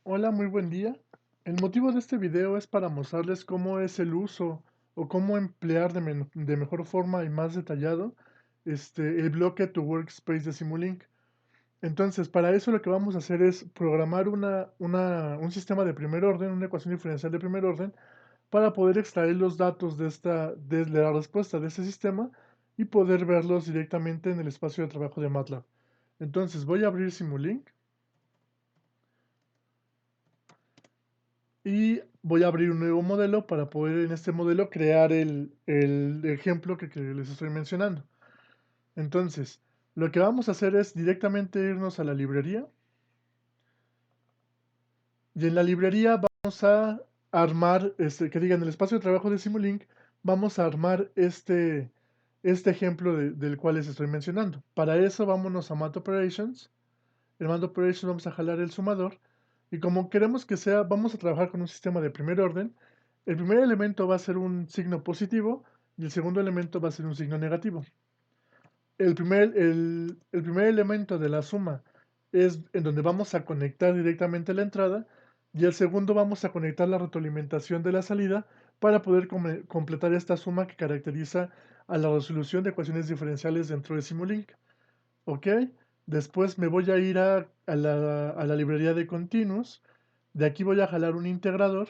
Hola, muy buen día. El motivo de este video es para mostrarles cómo es el uso o cómo emplear de mejor forma y más detallado el bloque to workspace de Simulink. Entonces, para eso lo que vamos a hacer es programar un sistema de primer orden, una ecuación diferencial de primer orden, para poder extraer los datos de la respuesta de este sistema y poder verlos directamente en el espacio de trabajo de MATLAB. Entonces, voy a abrir Simulink. Y voy a abrir un nuevo modelo para poder en este modelo crear el ejemplo que les estoy mencionando. Entonces, lo que vamos a hacer es directamente irnos a la librería. Y en la librería vamos a armar, que diga en el espacio de trabajo de Simulink, vamos a armar este ejemplo del cual les estoy mencionando. Para eso vámonos a Math Operations. En Math Operations vamos a jalar el sumador. Y como queremos que sea, vamos a trabajar con un sistema de primer orden. El primer elemento va a ser un signo positivo y el segundo elemento va a ser un signo negativo. El primer elemento de la suma es en donde vamos a conectar directamente la entrada y el segundo vamos a conectar la retroalimentación de la salida para poder completar esta suma que caracteriza a la resolución de ecuaciones diferenciales dentro de Simulink. ¿Ok? Después me voy a ir a la librería de continuos. De aquí voy a jalar un integrador.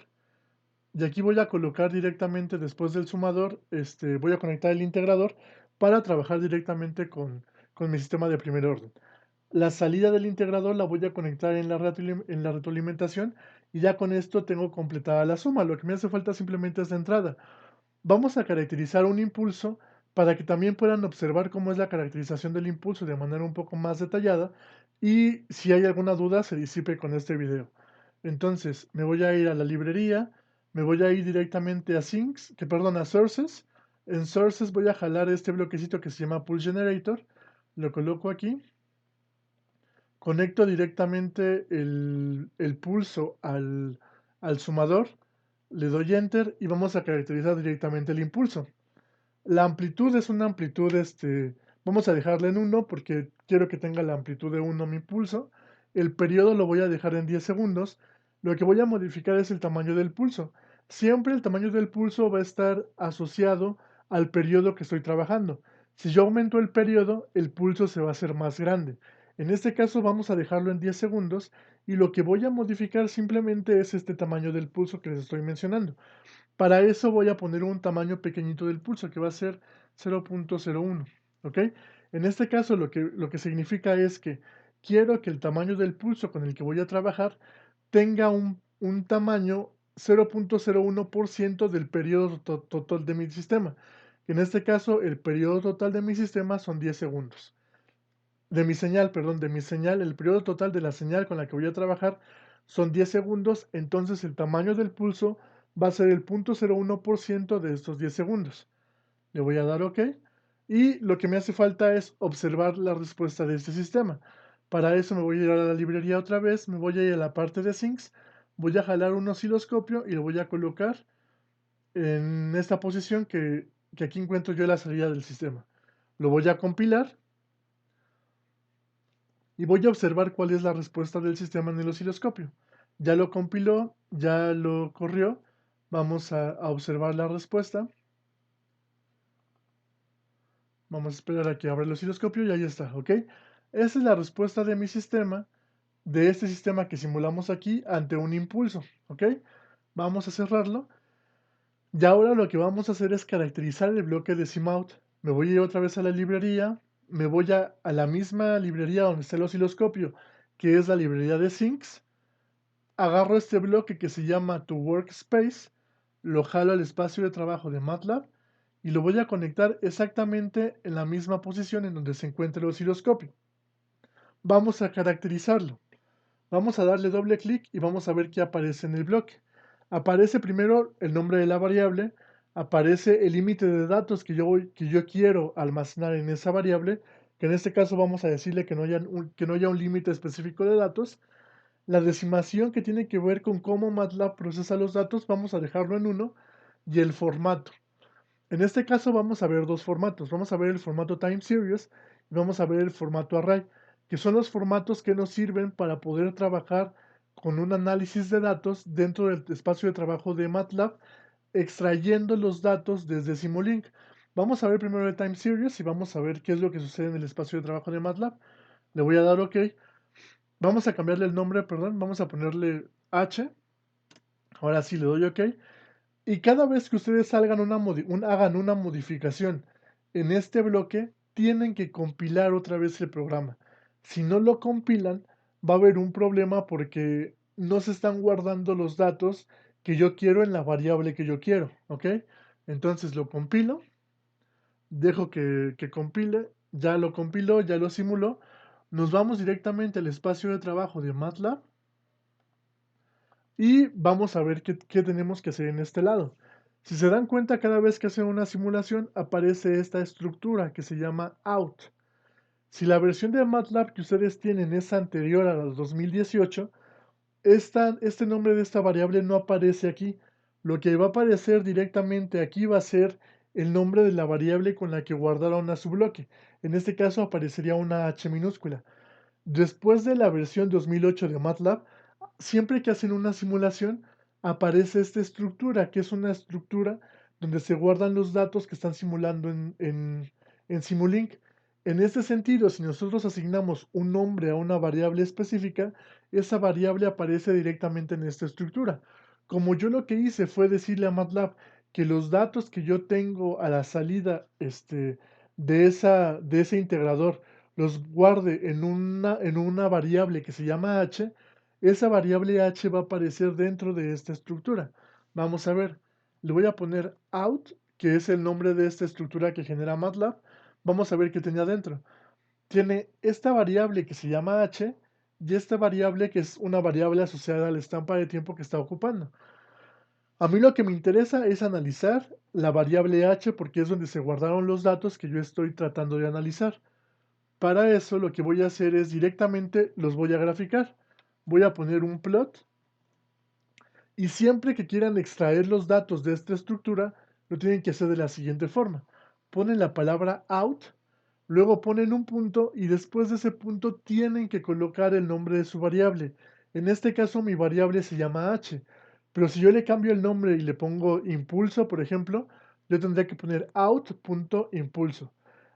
Y aquí voy a colocar directamente después del sumador, voy a conectar el integrador para trabajar directamente con mi sistema de primer orden. La salida del integrador la voy a conectar en la retroalimentación y ya con esto tengo completada la suma. Lo que me hace falta simplemente es la entrada. Vamos a caracterizar un impulso para que también puedan observar cómo es la caracterización del impulso de manera un poco más detallada y si hay alguna duda se disipe con este video. Entonces me voy a ir a la librería, me voy a ir directamente a a Sources. En Sources voy a jalar este bloquecito que se llama Pulse Generator, lo coloco aquí, conecto directamente el pulso al sumador, le doy Enter y vamos a caracterizar directamente el impulso. La amplitud es una amplitud, vamos a dejarla en 1 porque quiero que tenga la amplitud de 1 mi pulso. El periodo lo voy a dejar en 10 segundos. Lo que voy a modificar es el tamaño del pulso. Siempre el tamaño del pulso va a estar asociado al periodo que estoy trabajando. Si yo aumento el periodo, el pulso se va a hacer más grande. En este caso vamos a dejarlo en 10 segundos y lo que voy a modificar simplemente es este tamaño del pulso que les estoy mencionando. Para eso voy a poner un tamaño pequeñito del pulso que va a ser 0.01, ¿ok? En este caso lo que significa es que quiero que el tamaño del pulso con el que voy a trabajar tenga un tamaño 0.01% del periodo total de mi sistema. En este caso, el periodo total de mi sistema son 10 segundos. De mi señal, perdón, de mi señal, el periodo total de la señal con la que voy a trabajar son 10 segundos, entonces el tamaño del pulso va a ser el 0.01% de estos 10 segundos. Le voy a dar OK y lo que me hace falta es observar la respuesta de este sistema. Para eso me voy a ir a la librería otra vez, me voy a ir a la parte de Sinks, voy a jalar un osciloscopio y lo voy a colocar en esta posición que aquí encuentro yo la salida del sistema. Lo voy a compilar y voy a observar cuál es la respuesta del sistema en el osciloscopio. Ya lo compiló, ya lo corrió. Vamos a observar la respuesta. Vamos a esperar a que abra el osciloscopio y ahí está, ¿ok? Esa es la respuesta de mi sistema, de este sistema que simulamos aquí ante un impulso, ¿ok? Vamos a cerrarlo. Y ahora lo que vamos a hacer es caracterizar el bloque de Simout. Me voy a ir otra vez a la librería, me voy a la misma librería donde está el osciloscopio, que es la librería de Sinks. Agarro este bloque que se llama To Workspace, lo jalo al espacio de trabajo de MATLAB y lo voy a conectar exactamente en la misma posición en donde se encuentra el osciloscopio. Vamos a caracterizarlo. Vamos a darle doble clic y vamos a ver qué aparece en el bloque. Aparece primero el nombre de la variable, aparece el límite de datos que yo quiero almacenar en esa variable, que en este caso vamos a decirle que no haya un límite específico de datos. La decimación que tiene que ver con cómo MATLAB procesa los datos, vamos a dejarlo en 1 y el formato. En este caso vamos a ver dos formatos. Vamos a ver el formato Time Series y vamos a ver el formato Array, que son los formatos que nos sirven para poder trabajar con un análisis de datos dentro del espacio de trabajo de MATLAB, extrayendo los datos desde Simulink. Vamos a ver primero el time series y vamos a ver qué es lo que sucede en el espacio de trabajo de MATLAB. Le voy a dar OK. Vamos a cambiarle el nombre, perdón, vamos a ponerle H. Ahora sí le doy OK. Y cada vez que ustedes hagan una modificación en este bloque, tienen que compilar otra vez el programa. Si no lo compilan, va a haber un problema porque no se están guardando los datos que yo quiero en la variable que yo quiero, ¿ok? Entonces lo compilo, dejo que compile, ya lo compiló, ya lo simuló. Nos vamos directamente al espacio de trabajo de MATLAB y vamos a ver qué tenemos que hacer en este lado. Si se dan cuenta, cada vez que hacen una simulación aparece esta estructura que se llama out. Si la versión de MATLAB que ustedes tienen es anterior a la 2018, este nombre de esta variable no aparece aquí. Lo que va a aparecer directamente aquí va a ser el nombre de la variable con la que guardaron a su bloque. En este caso aparecería una H minúscula. Después de la versión 2008 de MATLAB, siempre que hacen una simulación, aparece esta estructura, que es una estructura donde se guardan los datos que están simulando en Simulink. En este sentido, si nosotros asignamos un nombre a una variable específica, esa variable aparece directamente en esta estructura. Como yo lo que hice fue decirle a MATLAB que los datos que yo tengo a la salida de ese integrador los guarde en una variable que se llama h, esa variable h va a aparecer dentro de esta estructura. Vamos a ver, le voy a poner out, que es el nombre de esta estructura que genera MATLAB. Vamos a ver qué tiene adentro. Tiene esta variable que se llama h y esta variable que es una variable asociada a la estampa de tiempo que está ocupando. A mí lo que me interesa es analizar la variable h porque es donde se guardaron los datos que yo estoy tratando de analizar. Para eso lo que voy a hacer es directamente los voy a graficar. Voy a poner un plot y siempre que quieran extraer los datos de esta estructura, lo tienen que hacer de la siguiente forma. Ponen la palabra out, luego ponen un punto y después de ese punto tienen que colocar el nombre de su variable. En este caso mi variable se llama h, pero si yo le cambio el nombre y le pongo impulso, por ejemplo, yo tendría que poner out.impulso.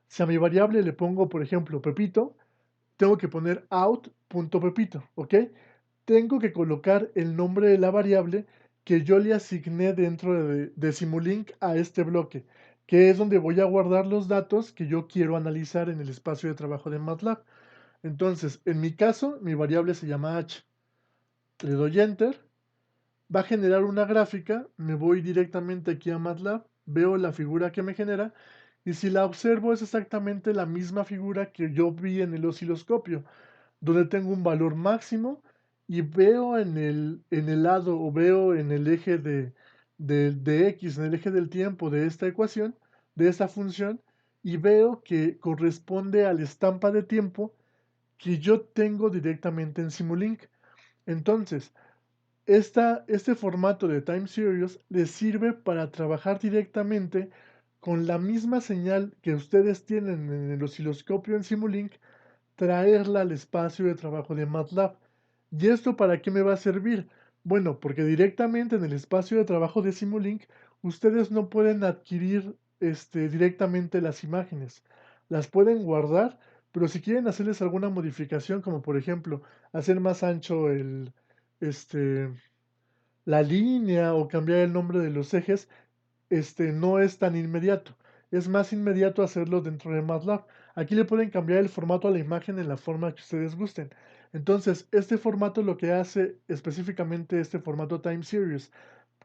Si a mi variable le pongo, por ejemplo, Pepito, tengo que poner out.pepito, ¿ok? Tengo que colocar el nombre de la variable que yo le asigné dentro de Simulink a este bloque, que es donde voy a guardar los datos que yo quiero analizar en el espacio de trabajo de MATLAB. Entonces, en mi caso, mi variable se llama h. Le doy Enter, va a generar una gráfica, me voy directamente aquí a MATLAB, veo la figura que me genera, y si la observo es exactamente la misma figura que yo vi en el osciloscopio, donde tengo un valor máximo y veo en el lado o veo en el eje de X, en el eje del tiempo de esta ecuación, de esta función, y veo que corresponde a la estampa de tiempo que yo tengo directamente en Simulink. Entonces, este formato de time series les sirve para trabajar directamente con la misma señal que ustedes tienen en el osciloscopio en Simulink, traerla al espacio de trabajo de MATLAB. ¿Y esto para qué me va a servir? Bueno, porque directamente en el espacio de trabajo de Simulink ustedes no pueden adquirir directamente las imágenes. Las pueden guardar, pero si quieren hacerles alguna modificación, como por ejemplo hacer más ancho este, la línea o cambiar el nombre de los ejes, no es tan inmediato. Es más inmediato hacerlo dentro de MATLAB. Aquí le pueden cambiar el formato a la imagen en la forma que ustedes gusten. Entonces, este formato lo que hace específicamente este formato Time Series,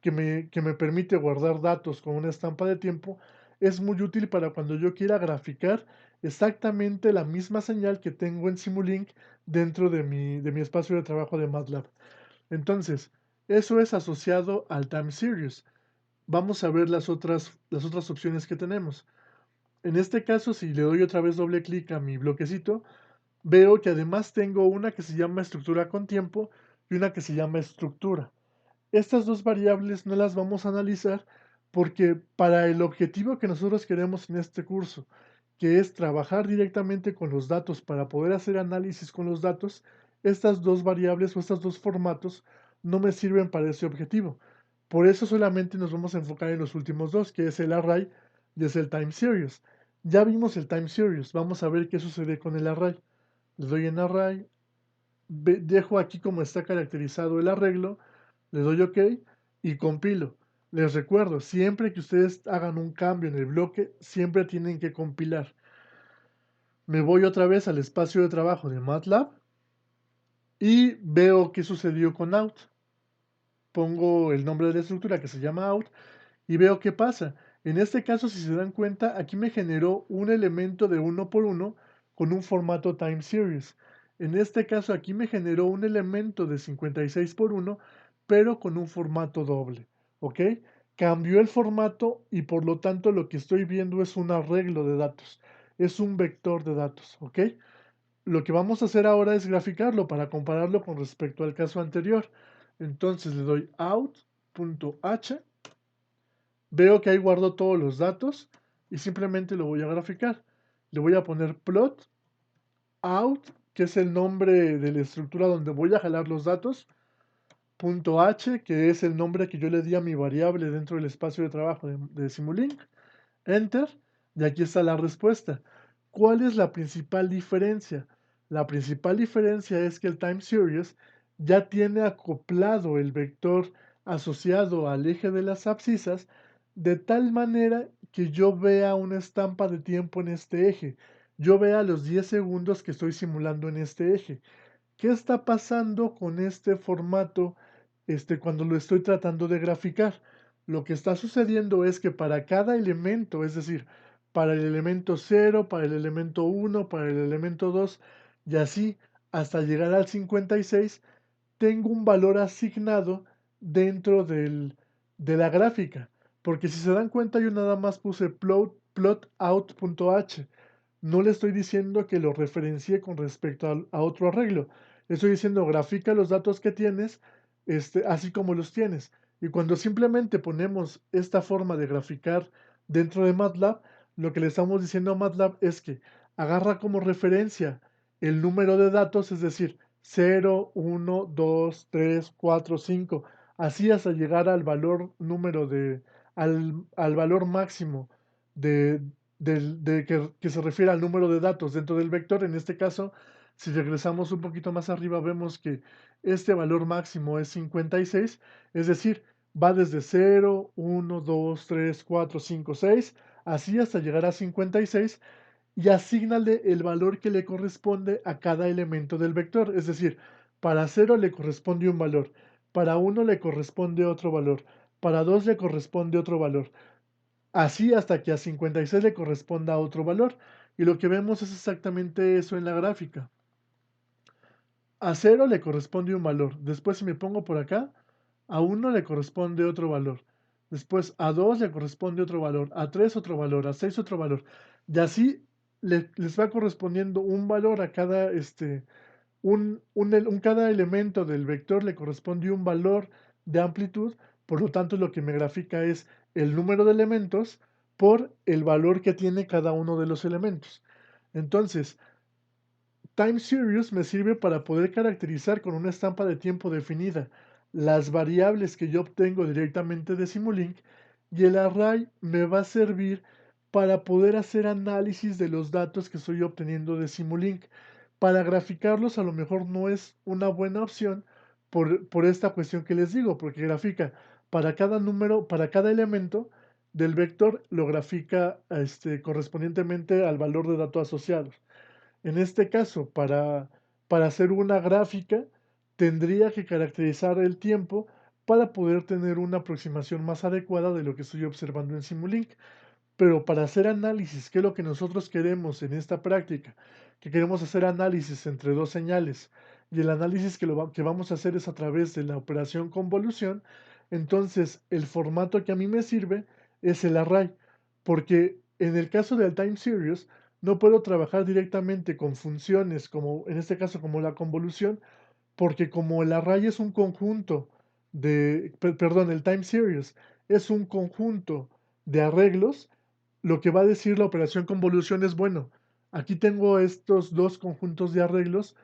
que me permite guardar datos con una estampa de tiempo, es muy útil para cuando yo quiera graficar exactamente la misma señal que tengo en Simulink dentro de mi espacio de trabajo de MATLAB. Entonces, eso es asociado al Time Series. Vamos a ver las otras opciones que tenemos. En este caso, si le doy otra vez doble clic a mi bloquecito, veo que además tengo una que se llama estructura con tiempo y una que se llama estructura. Estas dos variables no las vamos a analizar porque para el objetivo que nosotros queremos en este curso, que es trabajar directamente con los datos para poder hacer análisis con los datos, estas dos variables o estos dos formatos no me sirven para ese objetivo. Por eso solamente nos vamos a enfocar en los últimos dos, que es el array y es el time series. Ya vimos el time series, vamos a ver qué sucede con el array. Le doy en array, dejo aquí como está caracterizado el arreglo, le doy OK y compilo. Les recuerdo, siempre que ustedes hagan un cambio en el bloque, siempre tienen que compilar. Me voy otra vez al espacio de trabajo de MATLAB y veo qué sucedió con out. Pongo el nombre de la estructura que se llama out y veo qué pasa. En este caso, si se dan cuenta, aquí me generó un elemento de 1 por 1 con un formato time series. En este caso, aquí me generó un elemento de 56 por 1, pero con un formato doble. ¿Ok? Cambió el formato y por lo tanto lo que estoy viendo es un arreglo de datos. Es un vector de datos. ¿Ok? Lo que vamos a hacer ahora es graficarlo para compararlo con respecto al caso anterior. Entonces le doy out.h, veo que ahí guardo todos los datos y simplemente lo voy a graficar. Le voy a poner plot out, que es el nombre de la estructura donde voy a jalar los datos, punto .h, que es el nombre que yo le di a mi variable dentro del espacio de trabajo de Simulink, enter, y aquí está la respuesta. ¿Cuál es la principal diferencia? La principal diferencia es que el time series ya tiene acoplado el vector asociado al eje de las abscisas de tal manera que yo vea una estampa de tiempo en este eje. Yo vea los 10 segundos que estoy simulando en este eje. ¿Qué está pasando con este formato cuando lo estoy tratando de graficar? Lo que está sucediendo es que para cada elemento, es decir, para el elemento 0, para el elemento 1, para el elemento 2, y así hasta llegar al 56, tengo un valor asignado dentro de la gráfica. Porque si se dan cuenta, yo nada más puse plot.out.h. No le estoy diciendo que lo referencie con respecto a otro arreglo. Le estoy diciendo grafica los datos que tienes, así como los tienes. Y cuando simplemente ponemos esta forma de graficar dentro de MATLAB, lo que le estamos diciendo a MATLAB es que agarra como referencia el número de datos, es decir, 0, 1, 2, 3, 4, 5, así hasta llegar al valor al valor máximo de, que se refiere al número de datos dentro del vector. En este caso, si regresamos un poquito más arriba, vemos que este valor máximo es 56, es decir, va desde 0, 1, 2, 3, 4, 5, 6, así hasta llegar a 56 y asígnale el valor que le corresponde a cada elemento del vector. Es decir, para 0 le corresponde un valor, para 1 le corresponde otro valor, para 2 le corresponde otro valor. Así hasta que a 56 le corresponda otro valor. Y lo que vemos es exactamente eso en la gráfica. A 0 le corresponde un valor. Después si me pongo por acá, a 1 le corresponde otro valor. Después a 2 le corresponde otro valor. A 3 otro valor. A 6 otro valor. Y así les va correspondiendo un valor a cada, cada elemento del vector le corresponde un valor de amplitud. Por lo tanto, lo que me grafica es el número de elementos por el valor que tiene cada uno de los elementos. Entonces, time series me sirve para poder caracterizar con una estampa de tiempo definida las variables que yo obtengo directamente de Simulink, y el array me va a servir para poder hacer análisis de los datos que estoy obteniendo de Simulink. Para graficarlos a lo mejor no es una buena opción por esta cuestión que les digo, porque grafica para cada número, para cada elemento del vector, lo grafica correspondientemente al valor de datos asociados. En este caso, para hacer una gráfica, tendría que caracterizar el tiempo para poder tener una aproximación más adecuada de lo que estoy observando en Simulink. Pero para hacer análisis, ¿qué es lo que nosotros queremos en esta práctica? Que queremos hacer análisis entre dos señales, y el análisis que vamos a hacer es a través de la operación convolución. Entonces el formato que a mí me sirve es el array, porque en el caso del time series no puedo trabajar directamente con funciones como en este caso como la convolución, porque como el array es un conjunto perdón, el time series es un conjunto de arreglos, lo que va a decir la operación convolución es, bueno, aquí tengo estos dos conjuntos de arreglos,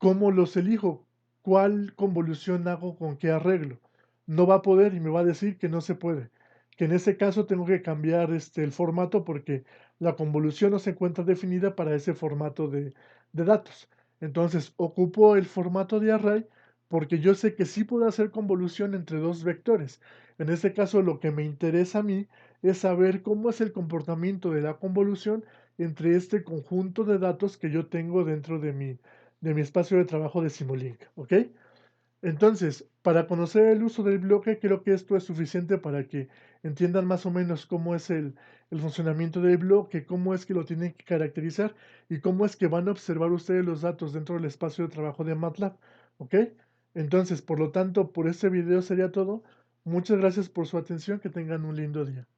¿Cómo los elijo? ¿Cuál convolución hago con qué arreglo? No va a poder y me va a decir que no se puede, que en ese caso tengo que cambiar el formato porque la convolución no se encuentra definida para ese formato de datos. Entonces, ocupo el formato de array porque yo sé que sí puedo hacer convolución entre dos vectores. En este caso, lo que me interesa a mí es saber cómo es el comportamiento de la convolución entre este conjunto de datos que yo tengo dentro de mi espacio de trabajo de Simulink, ¿ok? Entonces, para conocer el uso del bloque, creo que esto es suficiente para que entiendan más o menos cómo es el funcionamiento del bloque, cómo es que lo tienen que caracterizar y cómo es que van a observar ustedes los datos dentro del espacio de trabajo de MATLAB, ¿ok? Entonces, por lo tanto, por este video sería todo. Muchas gracias por su atención, que tengan un lindo día.